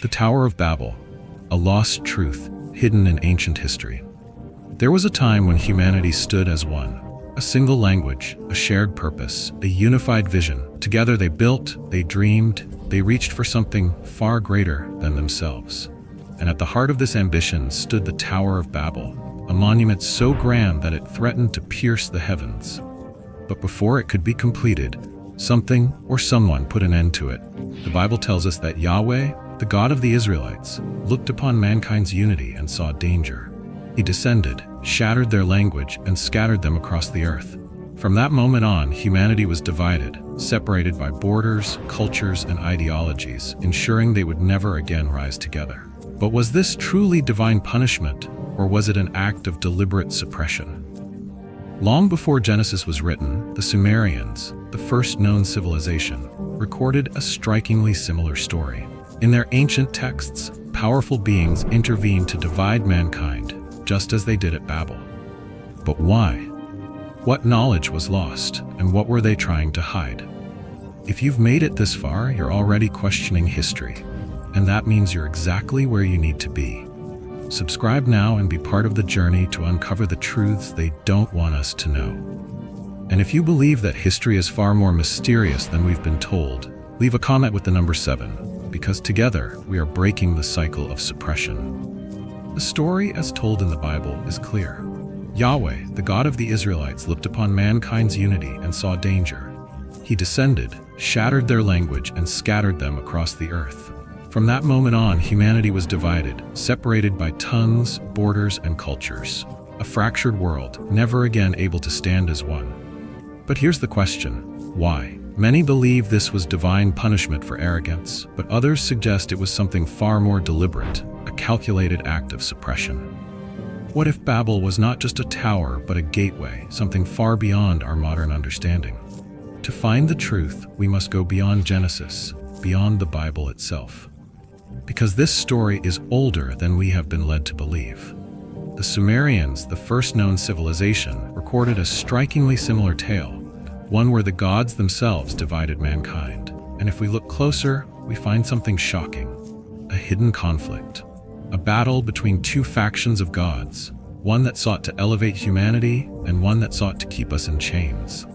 The Tower of Babel, a lost truth hidden in ancient history. There was a time when humanity stood as one, a single language, a shared purpose, a unified vision. Together they built, they dreamed, they reached for something far greater than themselves. And at the heart of this ambition stood the Tower of Babel, a monument so grand that it threatened to pierce the heavens. But before it could be completed, something or someone put an end to it. The Bible tells us that Yahweh, the God of the Israelites, looked upon mankind's unity and saw danger. He descended, shattered their language, and scattered them across the earth. From that moment on, humanity was divided, separated by borders, cultures, and ideologies, ensuring they would never again rise together. But was this truly divine punishment, or was it an act of deliberate suppression? Long before Genesis was written, the Sumerians, the first known civilization, recorded a strikingly similar story. In their ancient texts, powerful beings intervened to divide mankind, just as they did at Babel. But why? What knowledge was lost, and what were they trying to hide? If you've made it this far, you're already questioning history, and that means you're exactly where you need to be. Subscribe now and be part of the journey to uncover the truths they don't want us to know. And if you believe that history is far more mysterious than we've been told, leave a comment with the number 7, because together we are breaking the cycle of suppression. The story as told in the Bible is clear. Yahweh, the God of the Israelites, looked upon mankind's unity and saw danger. He descended, shattered their language, and scattered them across the earth. From that moment on, humanity was divided, separated by tongues, borders, and cultures. A fractured world, never again able to stand as one. But here's the question: why? Many believe this was divine punishment for arrogance, but others suggest it was something far more deliberate, a calculated act of suppression. What if Babel was not just a tower, but a gateway, something far beyond our modern understanding? To find the truth, we must go beyond Genesis, beyond the Bible itself. Because this story is older than we have been led to believe. The Sumerians, the first known civilization, recorded a strikingly similar tale, one where the gods themselves divided mankind. And if we look closer, we find something shocking: a hidden conflict. A battle between two factions of gods, one that sought to elevate humanity and one that sought to keep us in chains.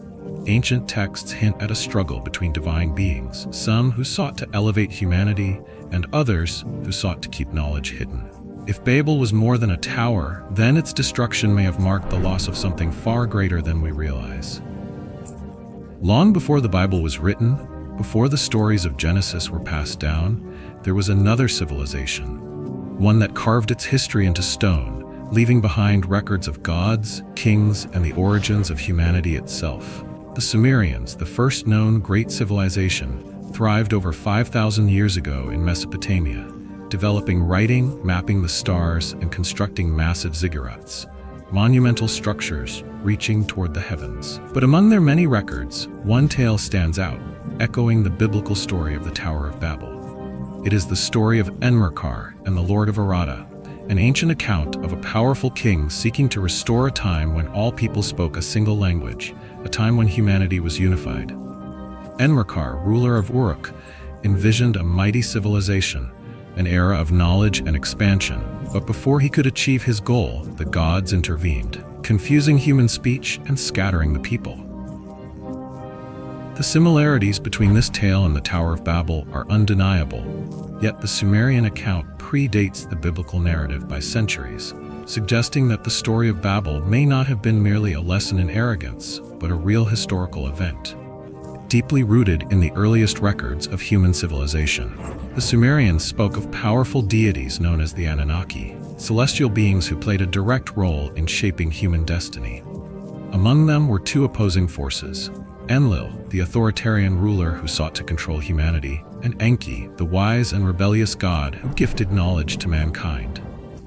Ancient texts hint at a struggle between divine beings, some who sought to elevate humanity and others who sought to keep knowledge hidden. If Babel was more than a tower, then its destruction may have marked the loss of something far greater than we realize. Long before the Bible was written, before the stories of Genesis were passed down, there was another civilization, one that carved its history into stone, leaving behind records of gods, kings, and the origins of humanity itself. The Sumerians, the first known great civilization, thrived over 5,000 years ago in Mesopotamia, developing writing, mapping the stars, and constructing massive ziggurats, monumental structures reaching toward the heavens. But among their many records, one tale stands out, echoing the biblical story of the Tower of Babel. It is the story of Enmerkar and the Lord of Arada, an ancient account of a powerful king seeking to restore a time when all people spoke a single language, a time when humanity was unified. Enmerkar, ruler of Uruk, envisioned a mighty civilization, an era of knowledge and expansion. But before he could achieve his goal, the gods intervened, confusing human speech and scattering the people. The similarities between this tale and the Tower of Babel are undeniable, yet the Sumerian account predates the biblical narrative by centuries, suggesting that the story of Babel may not have been merely a lesson in arrogance, but a real historical event, deeply rooted in the earliest records of human civilization. The Sumerians spoke of powerful deities known as the Anunnaki, celestial beings who played a direct role in shaping human destiny. Among them were two opposing forces: Enlil, the authoritarian ruler who sought to control humanity, and Enki, the wise and rebellious god who gifted knowledge to mankind.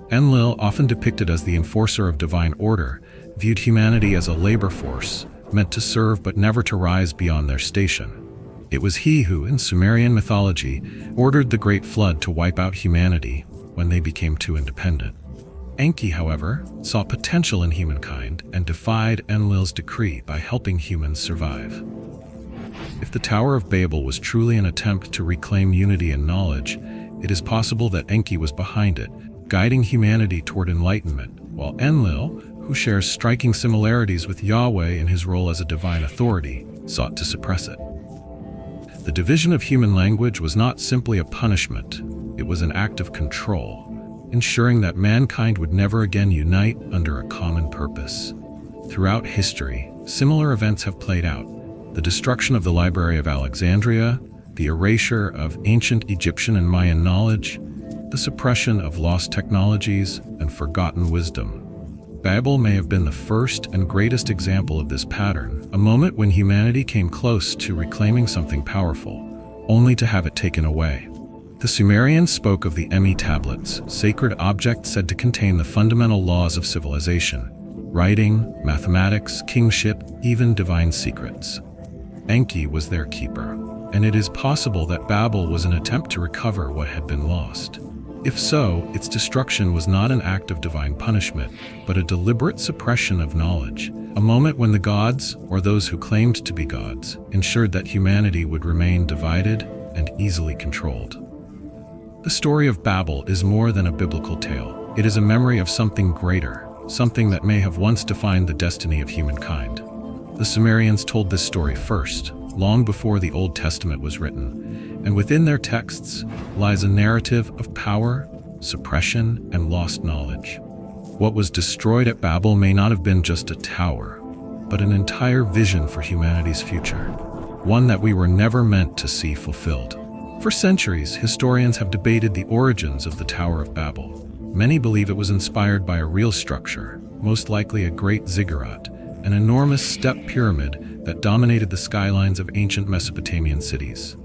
Enlil, often depicted as the enforcer of divine order, viewed humanity as a labor force, meant to serve but never to rise beyond their station. It was he who, in Sumerian mythology, ordered the Great Flood to wipe out humanity when they became too independent. Enki, however, saw potential in humankind and defied Enlil's decree by helping humans survive. If the Tower of Babel was truly an attempt to reclaim unity and knowledge, it is possible that Enki was behind it, guiding humanity toward enlightenment, while Enlil, who shares striking similarities with Yahweh in his role as a divine authority, sought to suppress it. The division of human language was not simply a punishment, it was an act of control, ensuring that mankind would never again unite under a common purpose. Throughout history, similar events have played out. The destruction of the Library of Alexandria, the erasure of ancient Egyptian and Mayan knowledge, the suppression of lost technologies and forgotten wisdom. Babel may have been the first and greatest example of this pattern, a moment when humanity came close to reclaiming something powerful, only to have it taken away. The Sumerians spoke of the Emi tablets, sacred objects said to contain the fundamental laws of civilization, writing, mathematics, kingship, even divine secrets. Enki was their keeper, and it is possible that Babel was an attempt to recover what had been lost. If so, its destruction was not an act of divine punishment, but a deliberate suppression of knowledge, a moment when the gods, or those who claimed to be gods, ensured that humanity would remain divided and easily controlled. The story of Babel is more than a biblical tale. It is a memory of something greater, something that may have once defined the destiny of humankind. The Sumerians told this story first, long before the Old Testament was written, and within their texts lies a narrative of power, suppression, and lost knowledge. What was destroyed at Babel may not have been just a tower, but an entire vision for humanity's future, one that we were never meant to see fulfilled. For centuries, historians have debated the origins of the Tower of Babel. Many believe it was inspired by a real structure, most likely a great ziggurat, an enormous step pyramid that dominated the skylines of ancient Mesopotamian cities.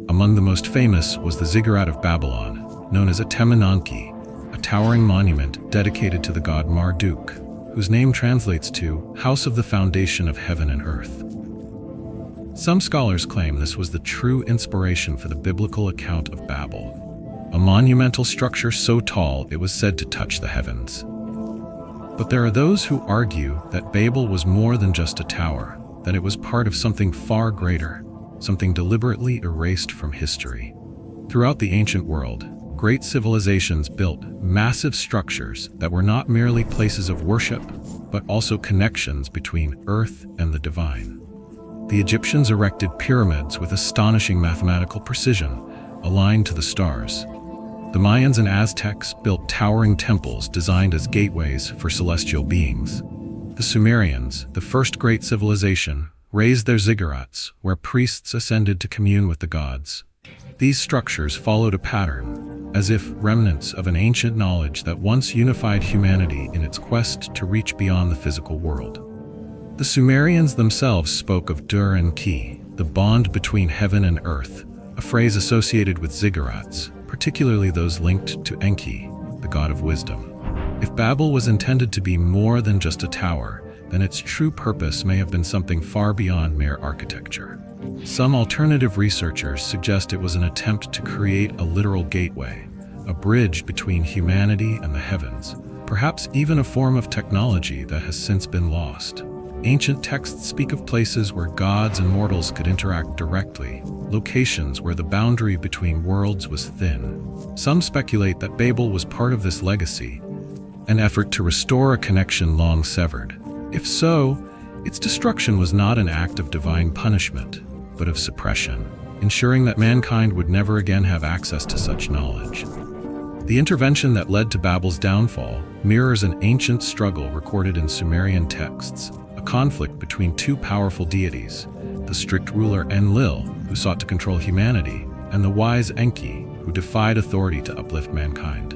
Among the most famous was the Ziggurat of Babylon, known as Anunnaki, a towering monument dedicated to the god Marduk, whose name translates to House of the Foundation of Heaven and Earth. Some scholars claim this was the true inspiration for the biblical account of Babel, a monumental structure so tall it was said to touch the heavens. But there are those who argue that Babel was more than just a tower, that it was part of something far greater, something deliberately erased from history. Throughout the ancient world, great civilizations built massive structures that were not merely places of worship, but also connections between earth and the divine. The Egyptians erected pyramids with astonishing mathematical precision, aligned to the stars. The Mayans and Aztecs built towering temples designed as gateways for celestial beings. The Sumerians, the first great civilization, raised their ziggurats, where priests ascended to commune with the gods. These structures followed a pattern, as if remnants of an ancient knowledge that once unified humanity in its quest to reach beyond the physical world. The Sumerians themselves spoke of Dur and Ki, the bond between heaven and earth, a phrase associated with ziggurats, particularly those linked to Enki, the god of wisdom. If Babel was intended to be more than just a tower, then its true purpose may have been something far beyond mere architecture. Some alternative researchers suggest it was an attempt to create a literal gateway, a bridge between humanity and the heavens, perhaps even a form of technology that has since been lost. Ancient texts speak of places where gods and mortals could interact directly, locations where the boundary between worlds was thin. Some speculate that Babel was part of this legacy, an effort to restore a connection long severed. If so, its destruction was not an act of divine punishment, but of suppression, ensuring that mankind would never again have access to such knowledge. The intervention that led to Babel's downfall mirrors an ancient struggle recorded in Sumerian texts, a conflict between two powerful deities, the strict ruler Enlil, who sought to control humanity, and the wise Enki, who defied authority to uplift mankind.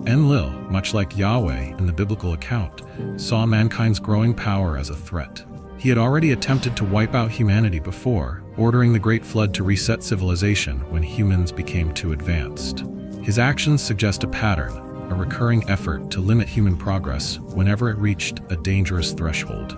Enlil, much like Yahweh in the biblical account, saw mankind's growing power as a threat. He had already attempted to wipe out humanity before, ordering the Great Flood to reset civilization when humans became too advanced. His actions suggest a pattern, a recurring effort to limit human progress whenever it reached a dangerous threshold.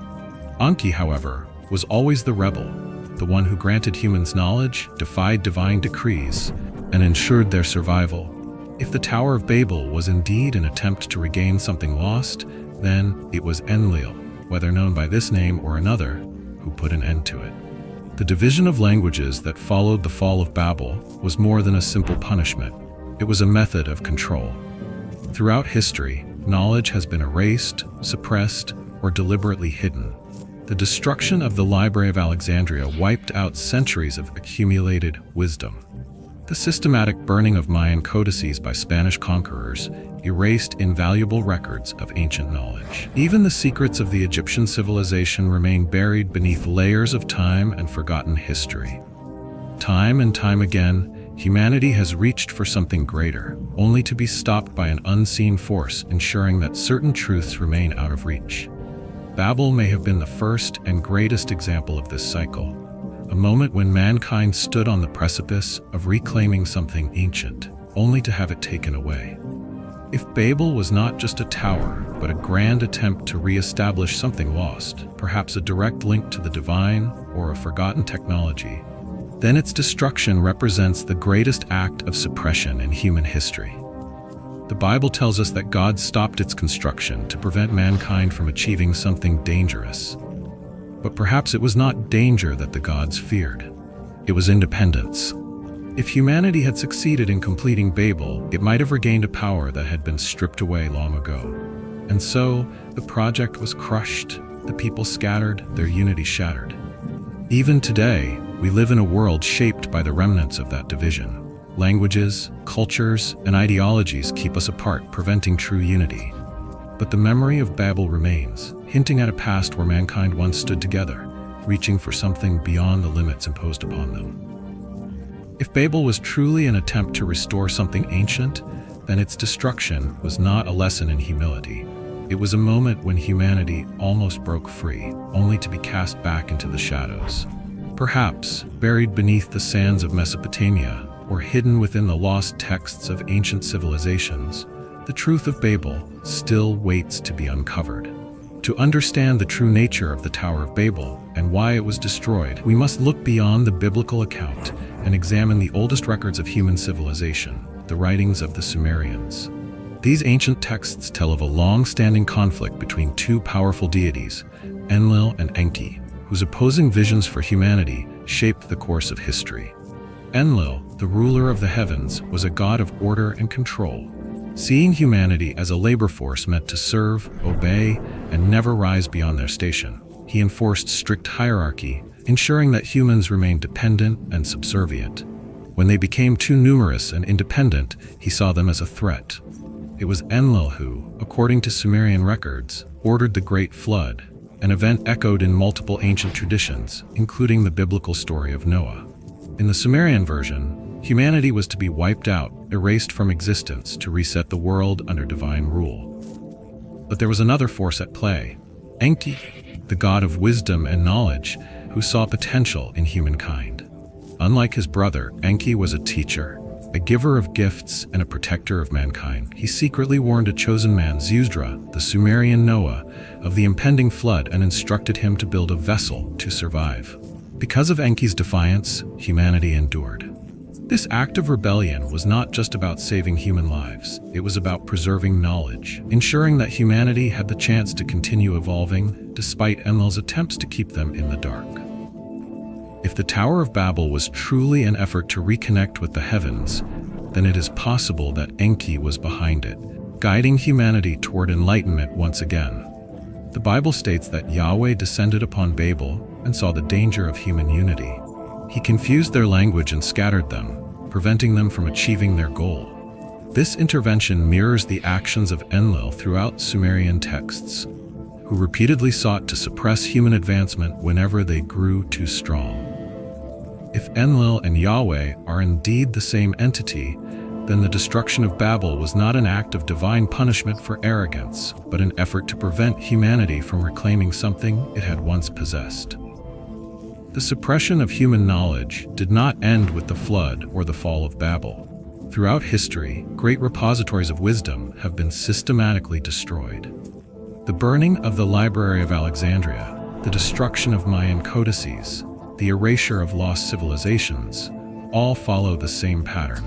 Enki, however, was always the rebel, the one who granted humans knowledge, defied divine decrees, and ensured their survival. If the Tower of Babel was indeed an attempt to regain something lost, then it was Enlil, whether known by this name or another, who put an end to it. The division of languages that followed the fall of Babel was more than a simple punishment. it was a method of control. Throughout history, knowledge has been erased, suppressed, or deliberately hidden. The destruction of the Library of Alexandria wiped out centuries of accumulated wisdom. The systematic burning of Mayan codices by Spanish conquerors erased invaluable records of ancient knowledge. Even the secrets of the Egyptian civilization remain buried beneath layers of time and forgotten history. Time and time again, humanity has reached for something greater, only to be stopped by an unseen force ensuring that certain truths remain out of reach. Babel may have been the first and greatest example of this cycle, a moment when mankind stood on the precipice of reclaiming something ancient, only to have it taken away. If Babel was not just a tower, but a grand attempt to re-establish something lost, perhaps a direct link to the divine or a forgotten technology, then its destruction represents the greatest act of suppression in human history. The Bible tells us that God stopped its construction to prevent mankind from achieving something dangerous. But perhaps it was not danger that the gods feared. It was independence. If humanity had succeeded in completing Babel, it might have regained a power that had been stripped away long ago. And so, the project was crushed, the people scattered, their unity shattered. Even today, we live in a world shaped by the remnants of that division. Languages, cultures, and ideologies keep us apart, preventing true unity. But the memory of Babel remains, hinting at a past where mankind once stood together, reaching for something beyond the limits imposed upon them. If Babel was truly an attempt to restore something ancient, then its destruction was not a lesson in humility. It was a moment when humanity almost broke free, only to be cast back into the shadows. Perhaps, buried beneath the sands of Mesopotamia, or hidden within the lost texts of ancient civilizations, the truth of Babel still waits to be uncovered. To understand the true nature of the Tower of Babel and why it was destroyed, we must look beyond the biblical account and examine the oldest records of human civilization, the writings of the Sumerians. These ancient texts tell of a long-standing conflict between two powerful deities, Enlil and Enki, whose opposing visions for humanity shaped the course of history. Enlil, the ruler of the heavens, was a god of order and control, seeing humanity as a labor force meant to serve, obey, and never rise beyond their station. He enforced strict hierarchy, ensuring that humans remained dependent and subservient. When they became too numerous and independent, he saw them as a threat. It was Enlil who, according to Sumerian records, ordered the Great Flood, an event echoed in multiple ancient traditions, including the biblical story of Noah. In the Sumerian version, humanity was to be wiped out, erased from existence to reset the world under divine rule. But there was another force at play, Enki, the god of wisdom and knowledge, who saw potential in humankind. Unlike his brother, Enki was a teacher, a giver of gifts and a protector of mankind. He secretly warned a chosen man, Zeusdra, the Sumerian Noah, of the impending flood and instructed him to build a vessel to survive. Because of Enki's defiance, humanity endured. This act of rebellion was not just about saving human lives, it was about preserving knowledge, ensuring that humanity had the chance to continue evolving despite Enlil's attempts to keep them in the dark. If the Tower of Babel was truly an effort to reconnect with the heavens, then it is possible that Enki was behind it, guiding humanity toward enlightenment once again. The Bible states that Yahweh descended upon Babel and saw the danger of human unity. He confused their language and scattered them, preventing them from achieving their goal. This intervention mirrors the actions of Enlil throughout Sumerian texts, who repeatedly sought to suppress human advancement whenever they grew too strong. If Enlil and Yahweh are indeed the same entity, then the destruction of Babel was not an act of divine punishment for arrogance, but an effort to prevent humanity from reclaiming something it had once possessed. The suppression of human knowledge did not end with the flood or the fall of Babel. Throughout history, great repositories of wisdom have been systematically destroyed. The burning of the Library of Alexandria, the destruction of Mayan codices, the erasure of lost civilizations, all follow the same pattern.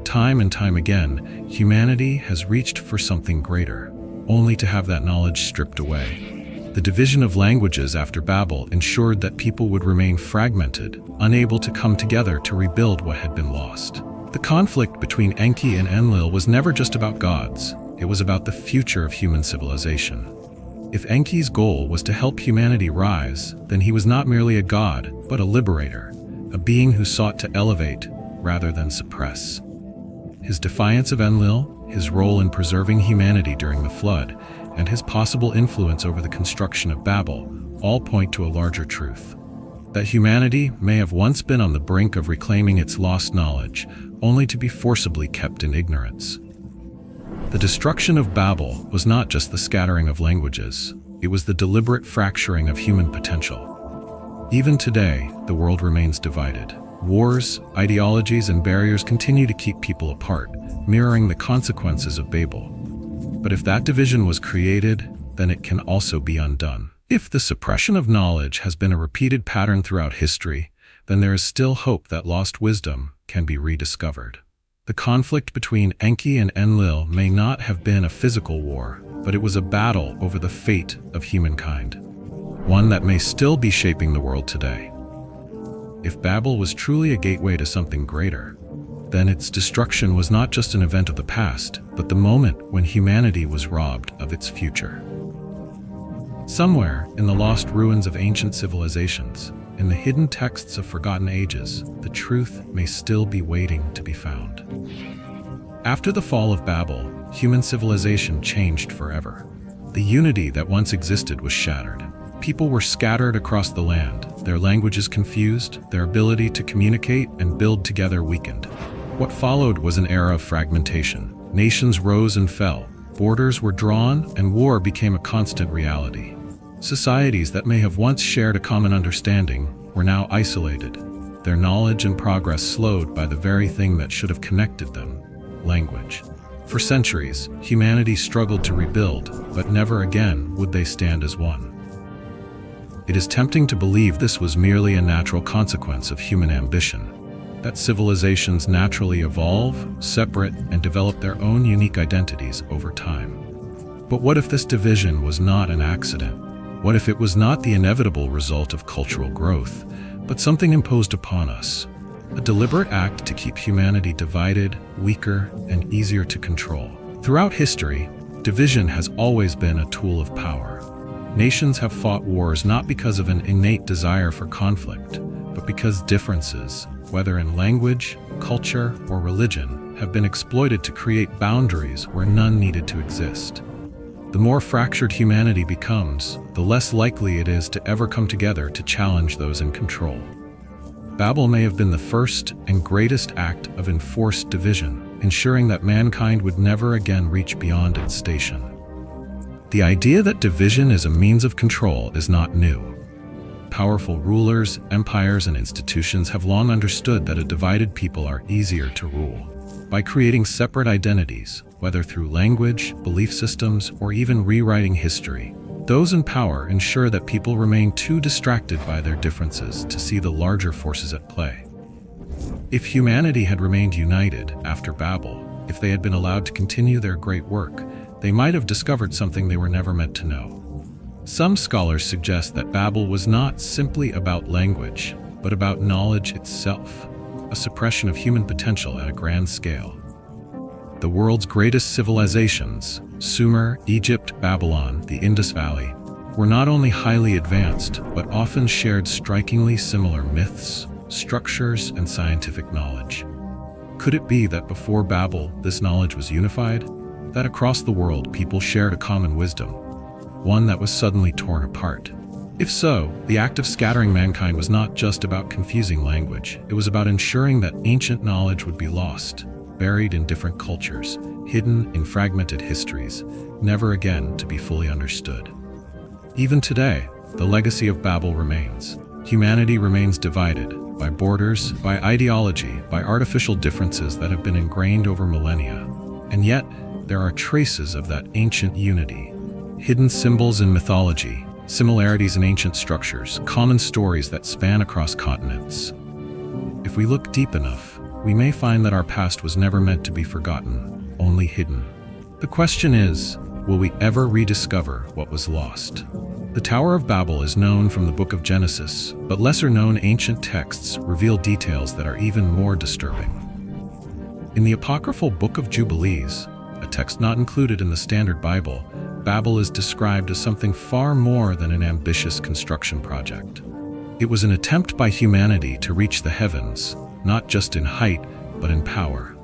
Time and time again, humanity has reached for something greater, only to have that knowledge stripped away. The division of languages after Babel ensured that people would remain fragmented, unable to come together to rebuild what had been lost. The conflict between Enki and Enlil was never just about gods, it was about the future of human civilization. If Enki's goal was to help humanity rise, then he was not merely a god, but a liberator, a being who sought to elevate rather than suppress. His defiance of Enlil, his role in preserving humanity during the flood, and his possible influence over the construction of Babel all point to a larger truth: that humanity may have once been on the brink of reclaiming its lost knowledge, only to be forcibly kept in ignorance. The destruction of Babel was not just the scattering of languages, it was the deliberate fracturing of human potential. Even today, the world remains divided. Wars, ideologies, and barriers continue to keep people apart, mirroring the consequences of Babel. But if that division was created, then it can also be undone. If the suppression of knowledge has been a repeated pattern throughout history, then there is still hope that lost wisdom can be rediscovered. The conflict between Enki and Enlil may not have been a physical war, but it was a battle over the fate of humankind, one that may still be shaping the world today. If Babel was truly a gateway to something greater, then its destruction was not just an event of the past, but the moment when humanity was robbed of its future. Somewhere in the lost ruins of ancient civilizations, in the hidden texts of forgotten ages, the truth may still be waiting to be found. After the fall of Babel, human civilization changed forever. The unity that once existed was shattered. People were scattered across the land, their languages confused, their ability to communicate and build together weakened. What followed was an era of fragmentation. Nations rose and fell, borders were drawn, and war became a constant reality. Societies that may have once shared a common understanding were now isolated, their knowledge and progress slowed by the very thing that should have connected them: language. For centuries, humanity struggled to rebuild, but never again would they stand as one. It is tempting to believe this was merely a natural consequence of human ambition, that civilizations naturally evolve, separate, and develop their own unique identities over time. But what if this division was not an accident? What if it was not the inevitable result of cultural growth, but something imposed upon us? A deliberate act to keep humanity divided, weaker, and easier to control. Throughout history, division has always been a tool of power. Nations have fought wars not because of an innate desire for conflict, but because differences, whether in language, culture, or religion, have been exploited to create boundaries where none needed to exist. The more fractured humanity becomes, the less likely it is to ever come together to challenge those in control. Babel may have been the first and greatest act of enforced division, ensuring that mankind would never again reach beyond its station. The idea that division is a means of control is not new. Powerful rulers, empires, and institutions have long understood that a divided people are easier to rule. By creating separate identities, whether through language, belief systems, or even rewriting history, those in power ensure that people remain too distracted by their differences to see the larger forces at play. If humanity had remained united after Babel, if they had been allowed to continue their great work, they might have discovered something they were never meant to know. Some scholars suggest that Babel was not simply about language, but about knowledge itself, a suppression of human potential at a grand scale. The world's greatest civilizations, Sumer, Egypt, Babylon, the Indus Valley, were not only highly advanced, but often shared strikingly similar myths, structures, and scientific knowledge. Could it be that before Babel, this knowledge was unified? That across the world people shared a common wisdom, one that was suddenly torn apart? If so, the act of scattering mankind was not just about confusing language, it was about ensuring that ancient knowledge would be lost, buried in different cultures, hidden in fragmented histories, never again to be fully understood. Even today, the legacy of Babel remains. Humanity remains divided by borders, by ideology, by artificial differences that have been ingrained over millennia. And yet, there are traces of that ancient unity, hidden symbols in mythology, similarities in ancient structures, common stories that span across continents. If we look deep enough, we may find that our past was never meant to be forgotten, only hidden. The question is, will we ever rediscover what was lost? The Tower of Babel is known from the Book of Genesis, but lesser-known ancient texts reveal details that are even more disturbing. In the apocryphal Book of Jubilees, a text not included in the Standard Bible, Babel is described as something far more than an ambitious construction project. It was an attempt by humanity to reach the heavens, not just in height, but in power.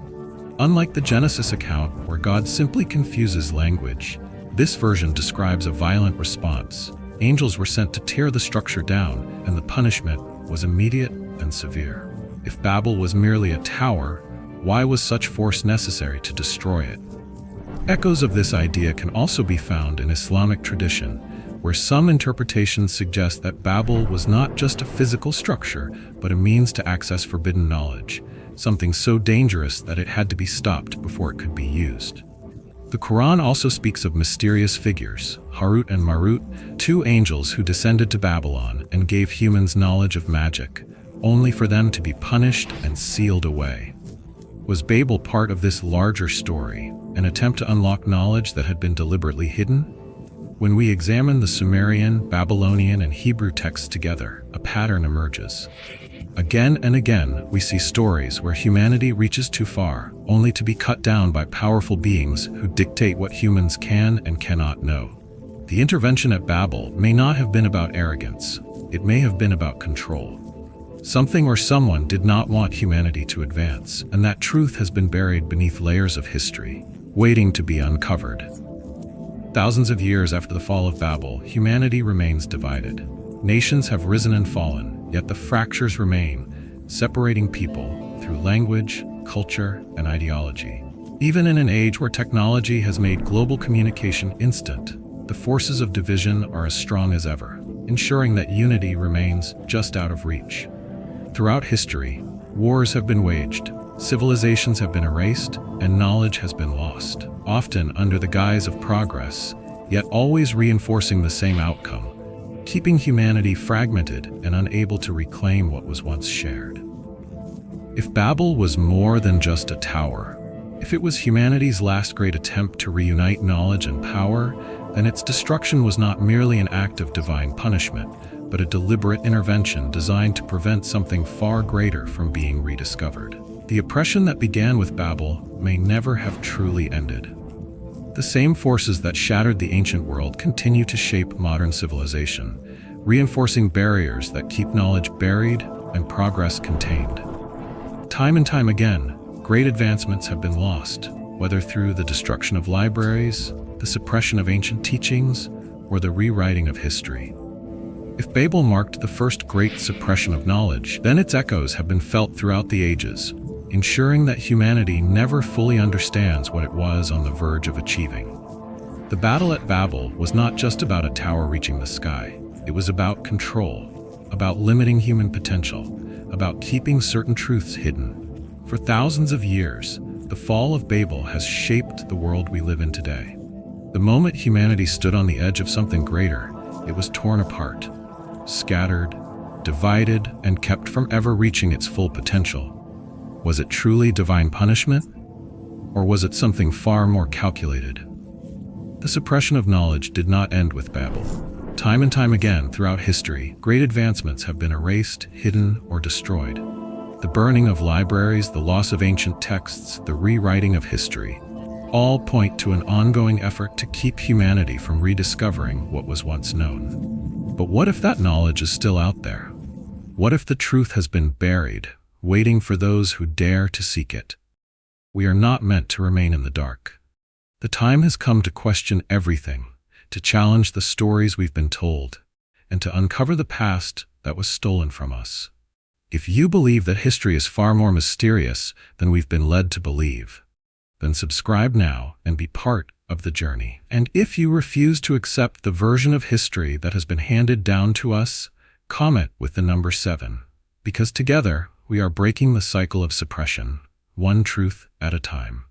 Unlike the Genesis account, where God simply confuses language, this version describes a violent response. Angels were sent to tear the structure down, and the punishment was immediate and severe. If Babel was merely a tower, why was such force necessary to destroy it? Echoes of this idea can also be found in Islamic tradition, where some interpretations suggest that Babel was not just a physical structure, but a means to access forbidden knowledge, something so dangerous that it had to be stopped before it could be used. The Quran also speaks of mysterious figures, Harut and Marut, two angels who descended to Babylon and gave humans knowledge of magic, only for them to be punished and sealed away. Was Babel part of this larger story, an attempt to unlock knowledge that had been deliberately hidden? When we examine the Sumerian, Babylonian, and Hebrew texts together, a pattern emerges. Again and again, we see stories where humanity reaches too far, only to be cut down by powerful beings who dictate what humans can and cannot know. The intervention at Babel may not have been about arrogance. It may have been about control. Something or someone did not want humanity to advance, and that truth has been buried beneath layers of history, waiting to be uncovered. Thousands of years after the fall of Babel, humanity remains divided. Nations have risen and fallen, yet the fractures remain, separating people through language, culture, and ideology. Even in an age where technology has made global communication instant, the forces of division are as strong as ever, ensuring that unity remains just out of reach. Throughout history, wars have been waged, civilizations have been erased, and knowledge has been lost, often under the guise of progress, yet always reinforcing the same outcome, keeping humanity fragmented and unable to reclaim what was once shared. If Babel was more than just a tower, if it was humanity's last great attempt to reunite knowledge and power, then its destruction was not merely an act of divine punishment, but a deliberate intervention designed to prevent something far greater from being rediscovered. The oppression that began with Babel may never have truly ended. The same forces that shattered the ancient world continue to shape modern civilization, reinforcing barriers that keep knowledge buried and progress contained. Time and time again, great advancements have been lost, whether through the destruction of libraries, the suppression of ancient teachings, or the rewriting of history. If Babel marked the first great suppression of knowledge, then its echoes have been felt throughout the ages, ensuring that humanity never fully understands what it was on the verge of achieving. The battle at Babel was not just about a tower reaching the sky. It was about control, about limiting human potential, about keeping certain truths hidden. For thousands of years, the fall of Babel has shaped the world we live in today. The moment humanity stood on the edge of something greater, it was torn apart, scattered, divided, and kept from ever reaching its full potential. Was it truly divine punishment? Or was it something far more calculated? The suppression of knowledge did not end with Babel. Time and time again throughout history, great advancements have been erased, hidden, or destroyed. The burning of libraries, the loss of ancient texts, the rewriting of history, all point to an ongoing effort to keep humanity from rediscovering what was once known. But what if that knowledge is still out there? What if the truth has been buried, waiting for those who dare to seek it? We are not meant to remain in the dark. The time has come to question everything, to challenge the stories we've been told, and to uncover the past that was stolen from us. If you believe that history is far more mysterious than we've been led to believe, then subscribe now and be part of the journey. And if you refuse to accept the version of history that has been handed down to us, comment with the number 7, because together we are breaking the cycle of suppression, one truth at a time.